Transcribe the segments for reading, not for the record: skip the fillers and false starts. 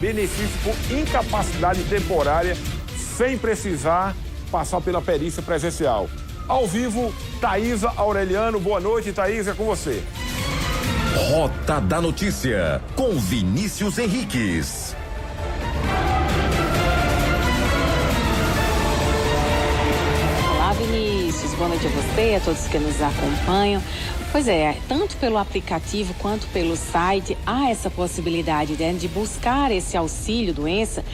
benefício por incapacidade temporária sem precisar passar pela perícia presencial. Ao vivo, Thaisa Aureliano. Boa noite, Thaisa, é com você. Rota da Notícia, com Vinícius Henriques. Olá, Vinícius. Boa noite a você e a todos que nos acompanham. Pois é, tanto pelo aplicativo quanto pelo site, há essa possibilidade, né, de buscar esse auxílio doença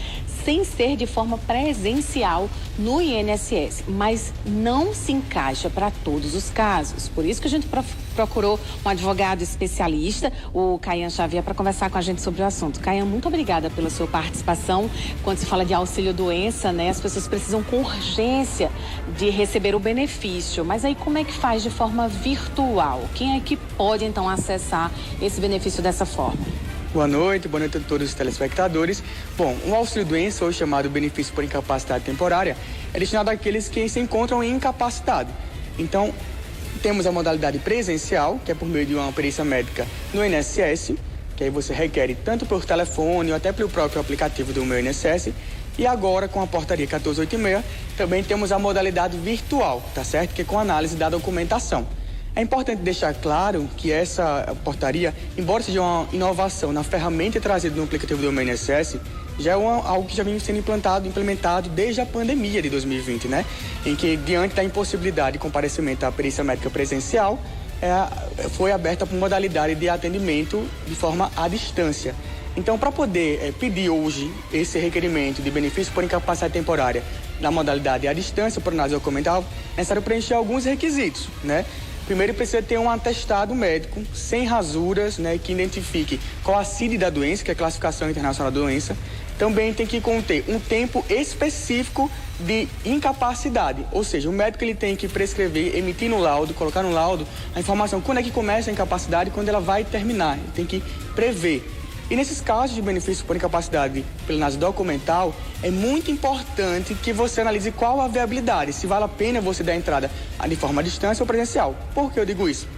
sem ser de forma presencial no INSS, mas não se encaixa para todos os casos. Por isso que a gente procurou um advogado especialista, o Caian Xavier, para conversar com a gente sobre o assunto. Caian, muito obrigada pela sua participação. Quando se fala de auxílio doença, né, as pessoas precisam com urgência de receber o benefício. Mas aí como é que faz de forma virtual? Quem é que pode, então, acessar esse benefício dessa forma? Boa noite a todos os telespectadores. Bom, o auxílio-doença, ou chamado benefício por incapacidade temporária, é destinado àqueles que se encontram em incapacidade. Então, temos a modalidade presencial, que é por meio de uma perícia médica no INSS, que aí você requer tanto por telefone ou até pelo próprio aplicativo do meu INSS. E agora, com a portaria 1486, também temos a modalidade virtual, tá certo? Que é com análise da documentação. É importante deixar claro que essa portaria, embora seja uma inovação na ferramenta trazida no aplicativo do meu INSS, já é algo que já vem sendo implementado desde a pandemia de 2020, né? Em que, diante da impossibilidade de comparecimento à perícia médica presencial, foi aberta a modalidade de atendimento de forma à distância. Então, para poder pedir hoje esse requerimento de benefício por incapacidade temporária na modalidade à distância, por análise documental, é necessário preencher alguns requisitos, né? Primeiro, precisa ter um atestado médico sem rasuras, né, que identifique qual a CID da doença, que é a Classificação Internacional da Doença. Também tem que conter um tempo específico de incapacidade, ou seja, o médico ele tem que prescrever, emitir no laudo, colocar no laudo a informação quando é que começa a incapacidade e quando ela vai terminar. Ele tem que prever. E nesses casos de benefício por incapacidade pela análise documental, é muito importante que você analise qual a viabilidade, se vale a pena você dar entrada de forma à distância ou presencial. Por que eu digo isso?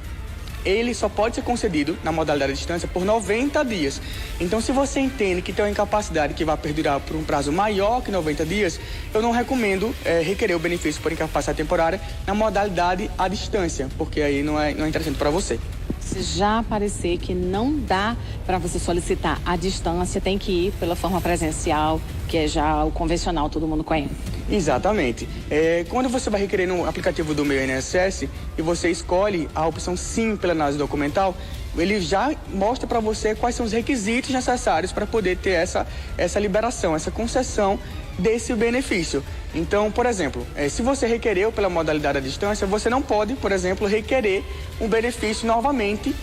Ele só pode ser concedido na modalidade à distância por 90 dias. Então, se você entende que tem uma incapacidade que vai perdurar por um prazo maior que 90 dias, eu não recomendo requerer o benefício por incapacidade temporária na modalidade à distância, porque aí não é interessante para você. Se já parecer que não dá para você solicitar à distância, tem que ir pela forma presencial, que é já o convencional, todo mundo conhece. Exatamente. Quando você vai requerer no aplicativo do meu INSS e você escolhe a opção Sim pela análise documental, ele já mostra para você quais são os requisitos necessários para poder ter essa liberação, essa concessão desse benefício. Então, por exemplo, se você requereu pela modalidade à distância, você não pode, por exemplo, requerer um benefício novamente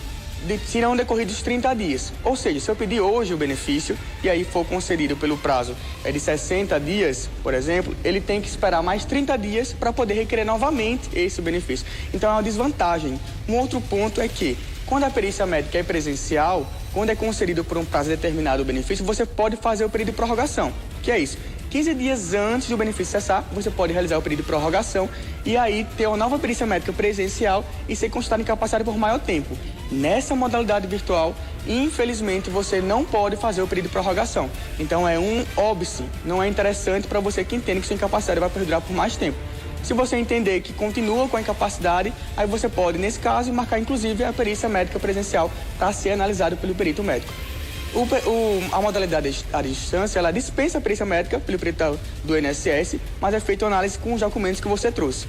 se não decorridos 30 dias. Ou seja, se eu pedir hoje o benefício e aí for concedido pelo prazo de 60 dias, por exemplo, ele tem que esperar mais 30 dias para poder requerer novamente esse benefício. Então é uma desvantagem. Um outro ponto é que, quando a perícia médica é presencial, quando é concedido por um prazo determinado o benefício, você pode fazer o período de prorrogação. Que é isso? 15 dias antes do benefício cessar, você pode realizar o período de prorrogação e aí ter uma nova perícia médica presencial e ser constatado incapacitado por maior tempo. Nessa modalidade virtual, infelizmente, você não pode fazer o período de prorrogação. Então é um óbice, não é interessante para você que entende que sua incapacidade vai perdurar por mais tempo. Se você entender que continua com a incapacidade, aí você pode, nesse caso, marcar inclusive a perícia médica presencial para ser analisado pelo perito médico. A modalidade à distância, ela dispensa a perícia médica pelo perito do INSS, mas é feita uma análise com os documentos que você trouxe.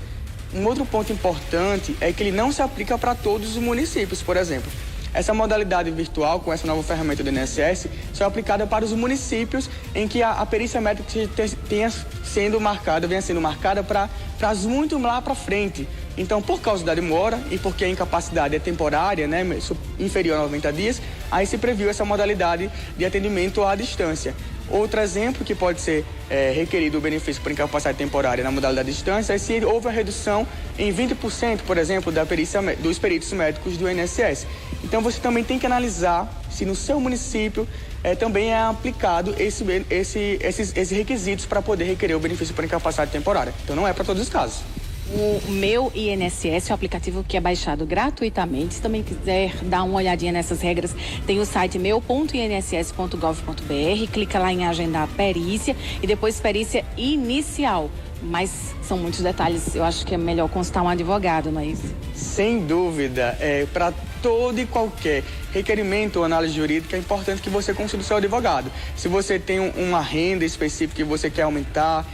Um outro ponto importante é que ele não se aplica para todos os municípios, por exemplo. Essa modalidade virtual, com essa nova ferramenta do INSS, só é aplicada para os municípios em que a perícia médica venha sendo marcada para prazos muito lá para frente. Então, por causa da demora e porque a incapacidade é temporária, né, inferior a 90 dias, aí se previu essa modalidade de atendimento à distância. Outro exemplo que pode ser requerido o benefício por incapacidade temporária na modalidade à distância é se houve a redução em 20%, por exemplo, da perícia, dos peritos médicos do INSS. Então, você também tem que analisar se no seu município também é aplicado esses requisitos para poder requerer o benefício por incapacidade temporária. Então, não é para todos os casos. O meu INSS, o aplicativo que é baixado gratuitamente. Se também quiser dar uma olhadinha nessas regras, tem o site meu.inss.gov.br, clica lá em agendar a perícia e depois perícia inicial. Mas são muitos detalhes, eu acho que é melhor consultar um advogado, não é isso? Sem dúvida, para todo e qualquer requerimento ou análise jurídica é importante que você consulte o seu advogado. Se você tem uma renda específica que você quer aumentar,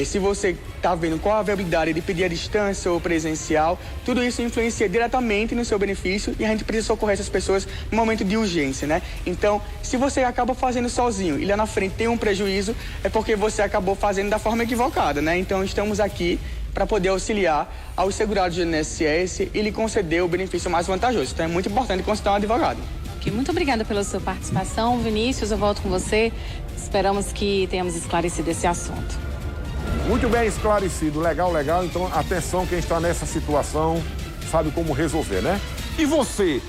se você está vendo qual a viabilidade de pedir à distância ou presencial, tudo isso influencia diretamente no seu benefício e a gente precisa socorrer essas pessoas no momento de urgência, né? Então, se você acaba fazendo sozinho e lá na frente tem um prejuízo, é porque você acabou fazendo da forma equivocada, né? Então, estamos aqui para poder auxiliar aos segurados do INSS e lhe conceder o benefício mais vantajoso. Então, é muito importante consultar um advogado. Ok, muito obrigada pela sua participação, Vinícius. Eu volto com você. Esperamos que tenhamos esclarecido esse assunto. Muito bem esclarecido, legal. Então, atenção, quem está nessa situação sabe como resolver, né? E você,